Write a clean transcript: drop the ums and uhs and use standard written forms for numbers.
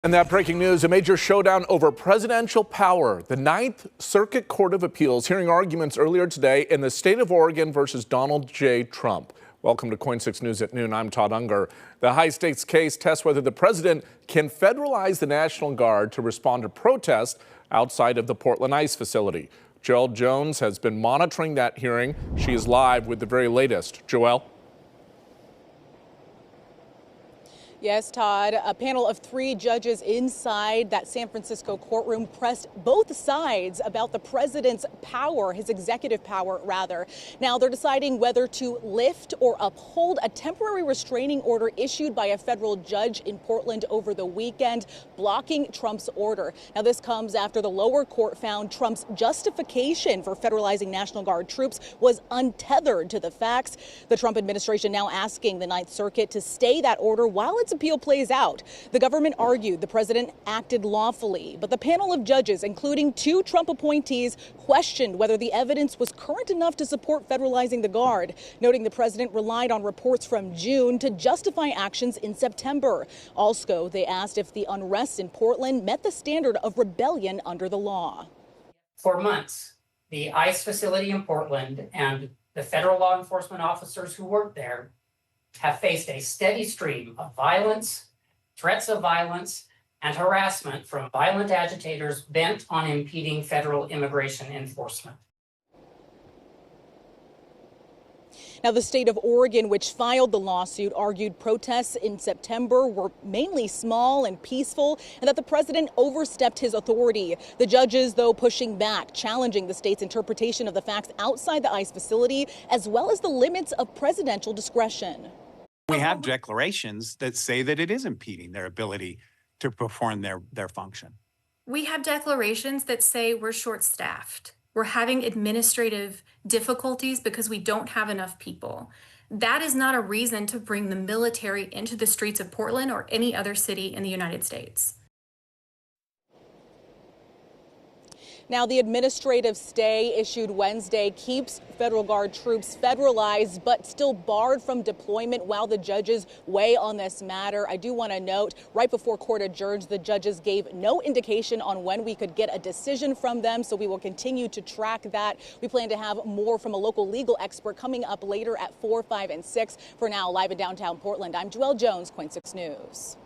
And that breaking news, a major showdown over presidential power. The Ninth Circuit Court of Appeals hearing arguments earlier today in the state of Oregon versus Donald J. Trump. Welcome to KOIN 6 News at noon. I'm Todd Unger. The high-stakes case tests whether the president can federalize the National Guard to respond to protests outside of the Portland ICE facility. Joelle Jones has been monitoring that hearing. She is live with the very latest. Joelle? Yes, Todd. A panel of 3 judges inside that San Francisco courtroom pressed both sides about the president's power, his executive power, rather. Now, they're deciding whether to lift or uphold a temporary restraining order issued by a federal judge in Portland over the weekend, blocking Trump's order. Now, this comes after the lower court found Trump's justification for federalizing National Guard troops was untethered to the facts. The Trump administration now asking the Ninth Circuit to stay that order while its appeal plays out. The government argued the president acted lawfully, but the panel of judges, including 2 Trump appointees, questioned whether the evidence was current enough to support federalizing the Guard, noting the president relied on reports from June to justify actions in September. Also, they asked if the unrest in Portland met the standard of rebellion under the law. For months, the ICE facility in Portland and the federal law enforcement officers who work there have faced a steady stream of violence, threats of violence, and harassment from violent agitators bent on impeding federal immigration enforcement. Now, the state of Oregon, which filed the lawsuit, argued protests in September were mainly small and peaceful and that the president overstepped his authority. The judges, though, pushing back, challenging the state's interpretation of the facts outside the ICE facility, as well as the limits of presidential discretion. We have declarations that say that it is impeding their ability to perform their function. We have declarations that say we're short-staffed. We're having administrative difficulties because we don't have enough people. That is not a reason to bring the military into the streets of Portland or any other city in the United States. Now, the administrative stay issued Wednesday keeps federal guard troops federalized, but still barred from deployment while the judges weigh on this matter. I do want to note, right before court adjourns, the judges gave no indication on when we could get a decision from them, so we will continue to track that. We plan to have more from a local legal expert coming up later at 4, 5, and 6. For now, live in downtown Portland, I'm Joelle Jones, KOIN 6 News.